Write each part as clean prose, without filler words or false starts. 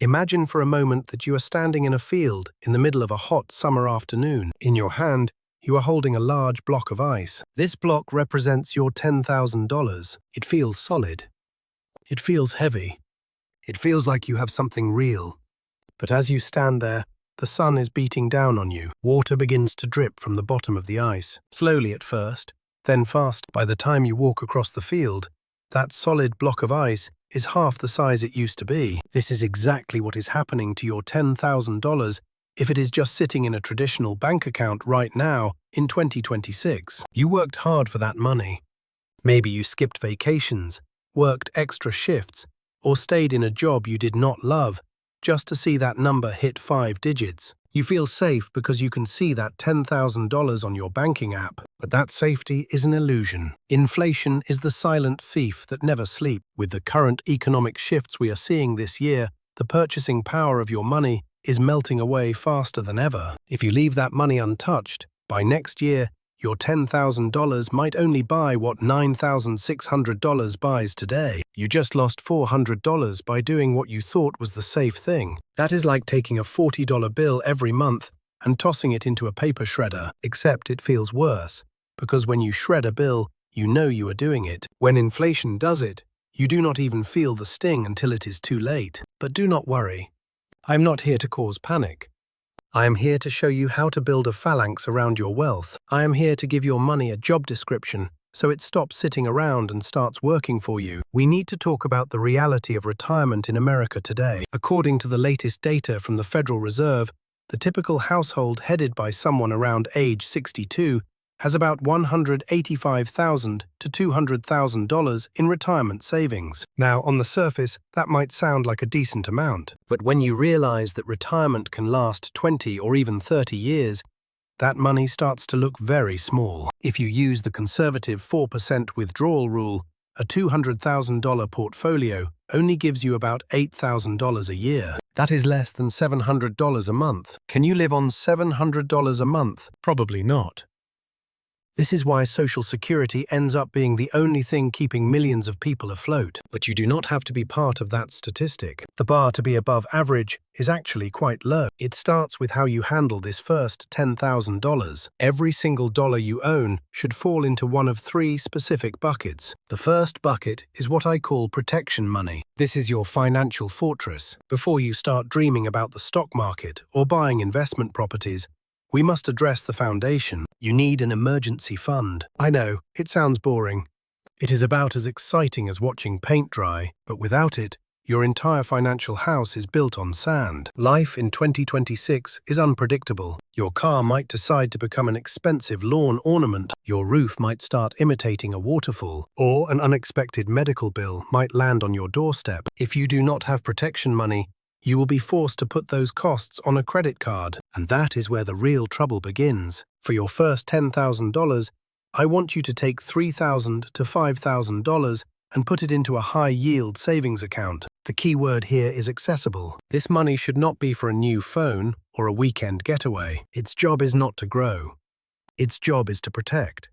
Imagine for a moment that you are standing in a field in the middle of a hot summer afternoon. In your hand, you are holding a large block of ice. This block represents your $10,000. It feels solid. It feels heavy. It feels like you have something real. But as you stand there, the sun is beating down on you. Water begins to drip from the bottom of the ice, slowly at first, then fast. By the time you walk across the field, that solid block of ice is half the size it used to be. This is exactly what is happening to your $10,000 if it is just sitting in a traditional bank account right now in 2026. You worked hard for that money. Maybe you skipped vacations, worked extra shifts, or stayed in a job you did not love just to see that number hit 5 digits. You feel safe because you can see that $10,000 on your banking app, but that safety is an illusion. Inflation is the silent thief that never sleeps. With the current economic shifts we are seeing this year, the purchasing power of your money is melting away faster than ever. If you leave that money untouched, by next year, your $10,000 might only buy what $9,600 buys today. You just lost $400 by doing what you thought was the safe thing. That is like taking a $40 bill every month and tossing it into a paper shredder, except it feels worse, because when you shred a bill, you know you are doing it. When inflation does it, you do not even feel the sting until it is too late. But do not worry. I am not here to cause panic. I am here to show you how to build a phalanx around your wealth. I am here to give your money a job description so it stops sitting around and starts working for you. We need to talk about the reality of retirement in America today. According to the latest data from the Federal Reserve, the typical household headed by someone around age 62 has about $185,000 to $200,000 in retirement savings. Now, on the surface, that might sound like a decent amount, but when you realize that retirement can last 20 or even 30 years, that money starts to look very small. If you use the conservative 4% withdrawal rule, a $200,000 portfolio only gives you about $8,000 a year. That is less than $700 a month. Can you live on $700 a month? Probably not. This is why Social Security ends up being the only thing keeping millions of people afloat. But you do not have to be part of that statistic. The bar to be above average is actually quite low. It starts with how you handle this first $10,000. Every single dollar you own should fall into one of 3 specific buckets. The first bucket is what I call protection money. This is your financial fortress. Before you start dreaming about the stock market or buying investment properties, we must address the foundation. You need an emergency fund. I know, it sounds boring. It is about as exciting as watching paint dry, but without it, your entire financial house is built on sand. Life in 2026 is unpredictable. Your car might decide to become an expensive lawn ornament. Your roof might start imitating a waterfall, or an unexpected medical bill might land on your doorstep. If you do not have protection money, you will be forced to put those costs on a credit card, and that is where the real trouble begins. For your first $10,000, I want you to take $3,000 to $5,000 and put it into a high-yield savings account. The key word here is accessible. This money should not be for a new phone or a weekend getaway. Its job is not to grow. Its job is to protect.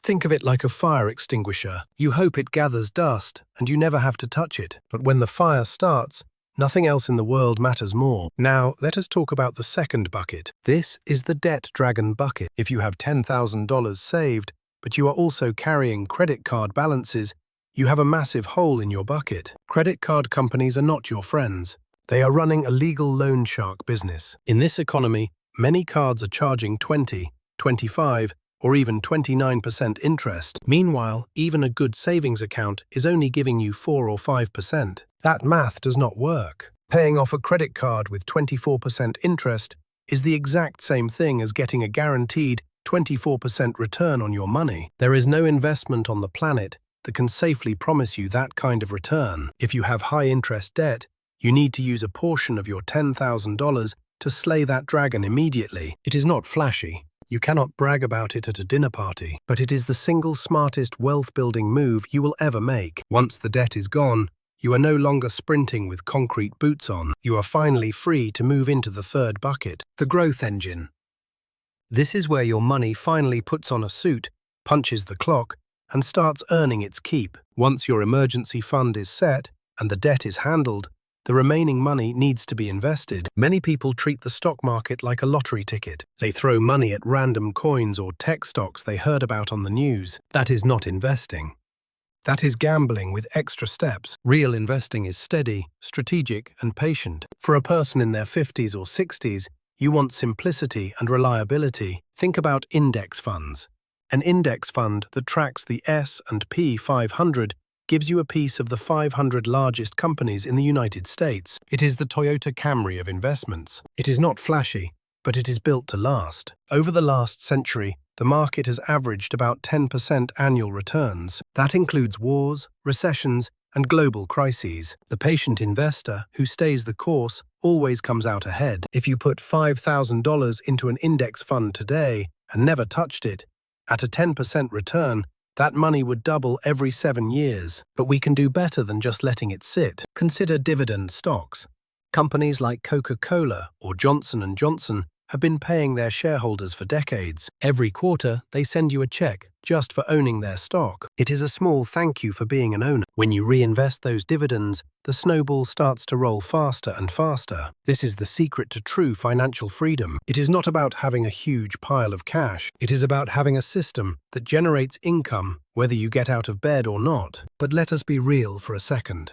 Think of it like a fire extinguisher. You hope it gathers dust and you never have to touch it. But when the fire starts, nothing else in the world matters more. Now, let us talk about the second bucket. This is the debt dragon bucket. If you have $10,000 saved, but you are also carrying credit card balances, you have a massive hole in your bucket. Credit card companies are not your friends. They are running a legal loan shark business. In this economy, many cards are charging 20, 25, or even 29% interest. Meanwhile, even a good savings account is only giving you 4 or 5%. That math does not work. Paying off a credit card with 24% interest is the exact same thing as getting a guaranteed 24% return on your money. There is no investment on the planet that can safely promise you that kind of return. If you have high-interest debt, you need to use a portion of your $10,000 to slay that dragon immediately. It is not flashy. You cannot brag about it at a dinner party, but it is the single smartest wealth-building move you will ever make. Once the debt is gone, you are no longer sprinting with concrete boots on. You are finally free to move into the third bucket, the growth engine. This is where your money finally puts on a suit, punches the clock, and starts earning its keep. Once your emergency fund is set and the debt is handled, The remaining money needs to be invested. Many people treat the stock market like a lottery ticket. They throw money at random coins or tech stocks they heard about on the news. That is not investing. That is gambling with extra steps. Real investing is steady, strategic, and patient. For a person in their 50s or 60s, you want simplicity and reliability. Think about index funds. An index fund that tracks the S&P 500 gives you a piece of the 500 largest companies in the United States. It is the Toyota Camry of investments. It is not flashy, but it is built to last. Over the last century, the market has averaged about 10% annual returns. That includes wars, recessions, and global crises. The patient investor who stays the course always comes out ahead. If you put $5,000 into an index fund today and never touched it, at a 10% return, that money would double every 7 years. But we can do better than just letting it sit. Consider dividend stocks. Companies like Coca-Cola or Johnson & Johnson have been paying their shareholders for decades. Every quarter, they send you a check just for owning their stock. It is a small thank you for being an owner. When you reinvest those dividends, the snowball starts to roll faster and faster. This is the secret to true financial freedom. It is not about having a huge pile of cash. It is about having a system that generates income whether you get out of bed or not. But let us be real for a second.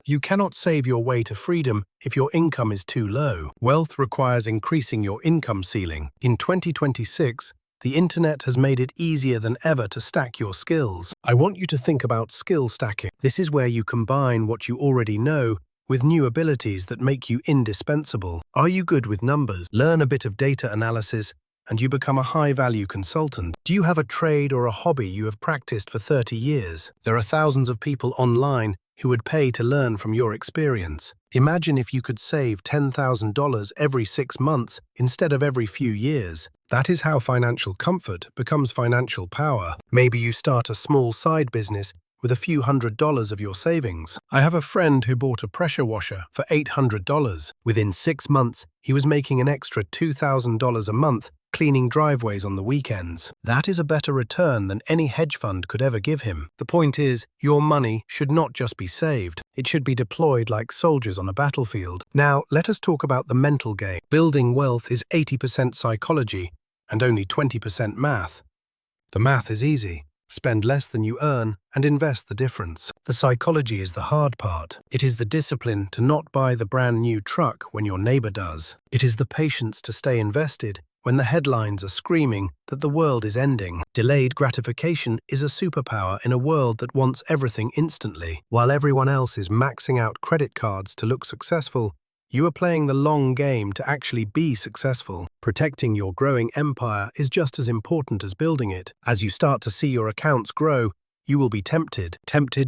You cannot save your way to freedom if your income is too low. Wealth requires increasing your income ceiling. In 2026, the internet has made it easier than ever to stack your skills. I want you to think about skill stacking. This is where you combine what you already know with new abilities that make you indispensable. Are you good with numbers? Learn a bit of data analysis and you become a high-value consultant. Do you have a trade or a hobby you have practiced for 30 years? There are thousands of people online who would pay to learn from your experience. Imagine if you could save $10,000 every 6 months instead of every few years. That is how financial comfort becomes financial power. Maybe you start a small side business with a few $100s of your savings. I have a friend who bought a pressure washer for $800. Within 6 months, he was making an extra $2,000 a month cleaning driveways on the weekends. That is a better return than any hedge fund could ever give him. The point is, your money should not just be saved. It should be deployed like soldiers on a battlefield. Now, let us talk about the mental game. Building wealth is 80% psychology and only 20% math. The math is easy. Spend less than you earn and invest the difference. The psychology is the hard part. It is the discipline to not buy the brand new truck when your neighbor does. It is the patience to stay invested when the headlines are screaming that the world is ending. Delayed gratification is a superpower in a world that wants everything instantly. While everyone else is maxing out credit cards to look successful, you are playing the long game to actually be successful. Protecting your growing empire is just as important as building it. As you start to see your accounts grow, you will be tempted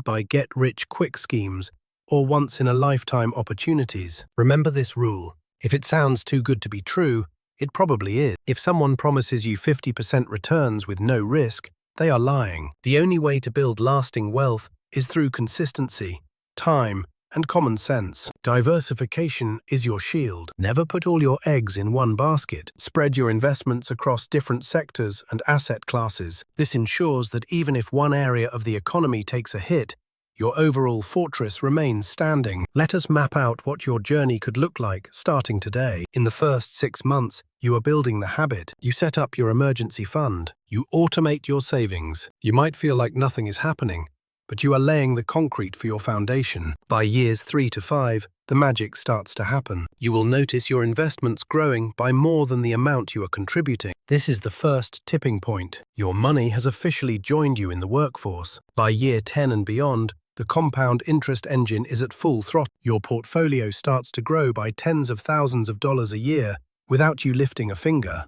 by get-rich-quick schemes or once-in-a-lifetime opportunities. Remember this rule. If it sounds too good to be true, it probably is. If someone promises you 50% returns with no risk, they are lying. The only way to build lasting wealth is through consistency, time, and common sense. Diversification is your shield. Never put all your eggs in one basket. Spread your investments across different sectors and asset classes. This ensures that even if one area of the economy takes a hit, your overall fortress remains standing. Let us map out what your journey could look like starting today. In the first 6 months, you are building the habit. You set up your emergency fund. You automate your savings. You might feel like nothing is happening, but you are laying the concrete for your foundation. By years 3 to 5, the magic starts to happen. You will notice your investments growing by more than the amount you are contributing. This is the first tipping point. Your money has officially joined you in the workforce. By year 10 and beyond, the compound interest engine is at full throttle. Your portfolio starts to grow by tens of thousands of dollars a year without you lifting a finger.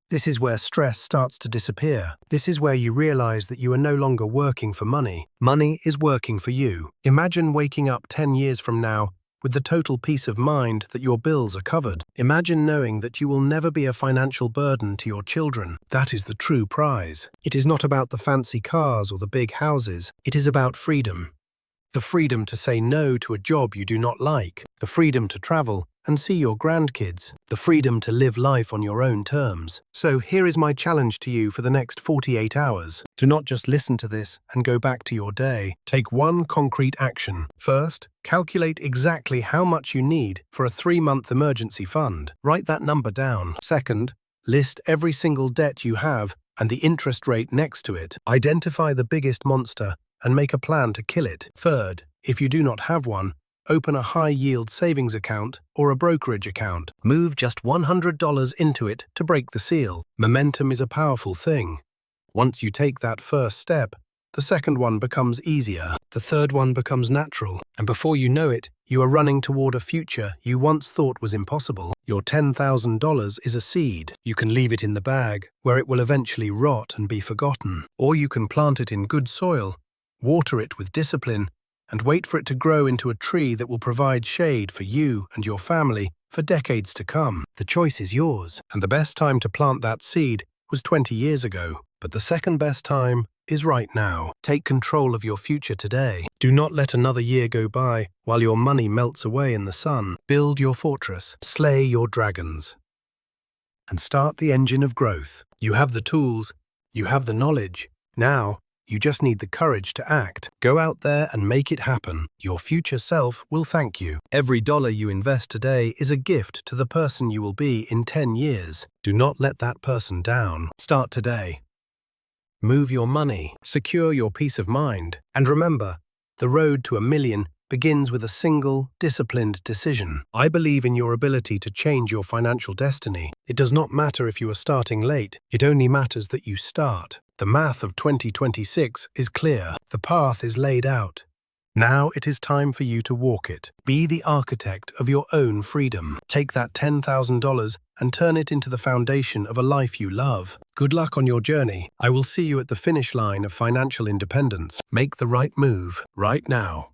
This is where stress starts to disappear. This is where you realize that you are no longer working for money. Money is working for you. Imagine waking up 10 years from now with the total peace of mind that your bills are covered. Imagine knowing that you will never be a financial burden to your children. That is the true prize. It is not about the fancy cars or the big houses. It is about freedom. The freedom to say no to a job you do not like. The freedom to travel and see your grandkids. The freedom to live life on your own terms. So here is my challenge to you for the next 48 hours. Do not just listen to this and go back to your day. Take one concrete action. First, calculate exactly how much you need for a 3-month emergency fund. Write that number down. Second, list every single debt you have and the interest rate next to it. Identify the biggest monster and make a plan to kill it. Third, if you do not have one, open a high-yield savings account or a brokerage account. Move just $100 into it to break the seal. Momentum is a powerful thing. Once you take that first step, the second one becomes easier. The third one becomes natural. And before you know it, you are running toward a future you once thought was impossible. Your $10,000 is a seed. You can leave it in the bag, where it will eventually rot and be forgotten. Or you can plant it in good soil, water it with discipline, and wait for it to grow into a tree that will provide shade for you and your family for decades to come. The choice is yours. And the best time to plant that seed was 20 years ago. But the second best time is right now. Take control of your future today. Do not let another year go by while your money melts away in the sun. Build your fortress, slay your dragons, and start the engine of growth. You have the tools, you have the knowledge. Now, you just need the courage to act. Go out there and make it happen. Your future self will thank you. Every dollar you invest today is a gift to the person you will be in 10 years. Do not let that person down. Start today. Move your money, secure your peace of mind, and remember, the road to $1 million begins with a single, disciplined decision. I believe in your ability to change your financial destiny. It does not matter if you are starting late. It only matters that you start. The math of 2026 is clear. The path is laid out. Now it is time for you to walk it. Be the architect of your own freedom. Take that $10,000 and turn it into the foundation of a life you love. Good luck on your journey. I will see you at the finish line of financial independence. Make the right move right now.